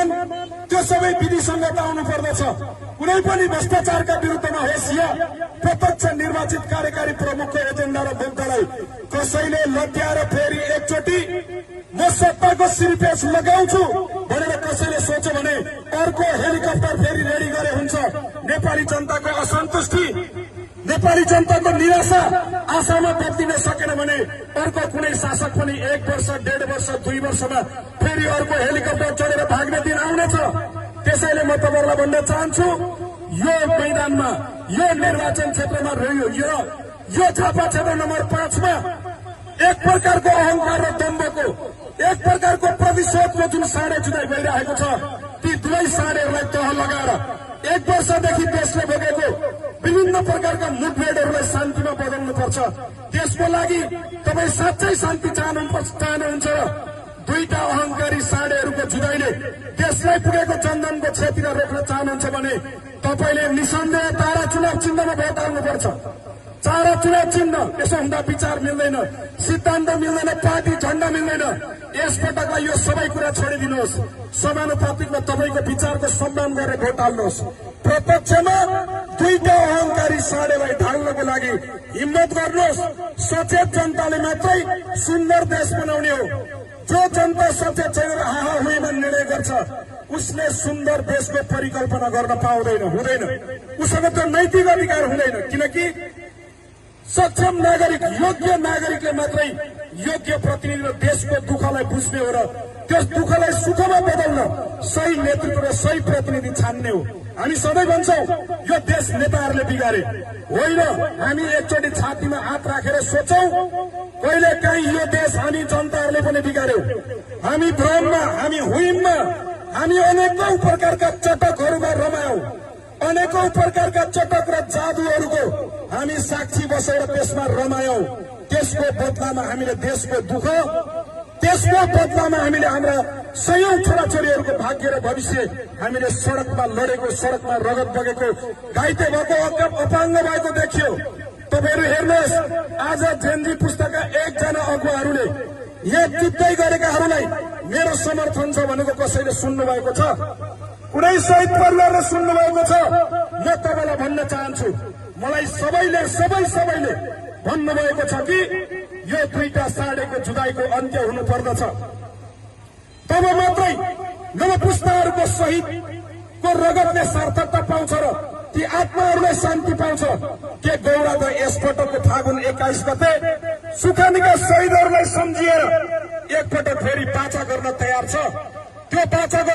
सम्मान त्यो सबै विधि संगत आउनु पर्दछ। कुनै पनि भ्रष्टाचारका विरुद्धमा होस् या प्रत्यक्ष निर्वाचित कार्यकारी प्रमुखको एजेन्डा र मुद्दालाई कसैले लट्याएर फेरि एकचोटि म सत्ताको सिरपेच लगाउँछु भनेर कसैले सोच्यो भने अर्को हेलिकप्टर फेरि रेडी गरे हुन्छ। नेपाली जनताको असन्तुष्टि, नेपाली जनताको निराशा आशामा बदलिन सकेन भने अर्को कुनै शासक पनि 1 वर्ष 1.5 वर्ष 2 वर्षमा फेरि अर्को हेलिकप्टर चढेर भाग्ने दिन आउनेछ। त्यसैले म तपाईहरुलाई भन्न चाहन्छु, यो मैदानमा, यो निर्वाचन क्षेत्रमा यो झापा क्षेत्र नम्बर 5 मा एक प्रकारको अहंकार र दम्भको, एक प्रकारको प्रतिशोधको जुन साँडे जुधाइ भइरहेको छ, ती दुवै साँडेहरूलाई तह लगाएर 1 वर्षदेखि देशले भोगेको विभिन्न प्रकारका मुठभेडहरूलाई शान्तिमा बदल्नुपर्छ। देशको लागि तपाई साँच्चै शान्ति चाहनुहुन्छ र दुईटा अहंकारी साँडेहरूको जुधाइले देशलाई पुगेको जनधनको क्षतिलाई रोक्न चाहनुहुन्छ भने तपाईले निसन्देह तारा चुनाव चिन्हमा भोट हाल्नुपर्छ। तारा चुनाव चिन्ह, यसो हुँदा विचार मिल्दैन, सिद्धान्त मिल्दैन, पार्टी झण्डा मिल्दैन। यसपटकलाई यो सबै कुरा छोडिदिनुहोस्। समानुपातिकमा तपाईको विचारको सम्मान गरेर भोट हाल्नुहोस्। प्रत्यक्षमा दुईटा अहंकारी साँडेलाई ढाल्नको लागि हिम्मत गर्नुहोस्। सचेत जनताले मात्रै सुन्दर देश बनाउने हो। जो जनता सचेत छैन र हाहा हुइमा निर्णय गर्छ उसले सुन्दर देशको परिकल्पना गर्न पाउँदैन, हुँदैन। उसँग त नैतिक अधिकार हुँदैन, किनकि सक्षम नागरिक, योग्य नागरिकले मात्रै योग्य प्रतिनिधि र देशको दुःखलाई बुझ्ने हो र त्यस दुःखलाई सुखमा बदल्न सही नेतृत्व र सही प्रतिनिधि छान्ने हो। हामी सधैँ भन्छौं यो देश नेताहरूले बिगारे होइन। हामी एकचोटि छातीमा हात राखेर सोचौं, कहिले काहीँ यो देश हामी जनताहरूले पनि बिगार्यौं। हामी भ्रममा, हामी हुइममा, हामी अनेकौं प्रकारका चटकहरूमा रमायौं। अनेकौं प्रकारका चटक र जादुहरूको हामी साक्षी बसेर त्यसमा रमायौं। त्यसको बदलामा हामीले देशको दुःख, त्यसको बदलामा हामीले हाम्रा सयौं छोराछोरीहरूको भाग्य र भविष्य हामीले सड़कमा लडेको, सड़कमा रगत बगेको, घाइते भएको, अपाङ्ग भएको देखियो। तपाईहरु हेर्नुहोस्, आज जेनजी पुस्ताका एकजना अगुवाहरूले यहाँ जित्दै गरेकाहरूलाई मेरो समर्थन छ भनेको कसैले सुन्नु भएको छ? कुनै शहीद परिवारले सुन्नु भएको छ? म तपाईलाई भन्न चाहन्छु, मलाई सबैले भन्नुभएको छ कि यो दुईटा साँडेको जुधाइको अन्त्य हुनु पर्दछ। तब मात्रै नवपुस्ताहरूको शहीदको रगतले सार्थकता पाउँछ र ती आत्माहरूलाई शान्ति पाउँछ। के गौरा त यसपटकको फागुन 21 गते सुखानीका शहीदहरूलाई सम्झिएर एकपटक फेरि बाचा गर्न तयार छ? त्यो बाचा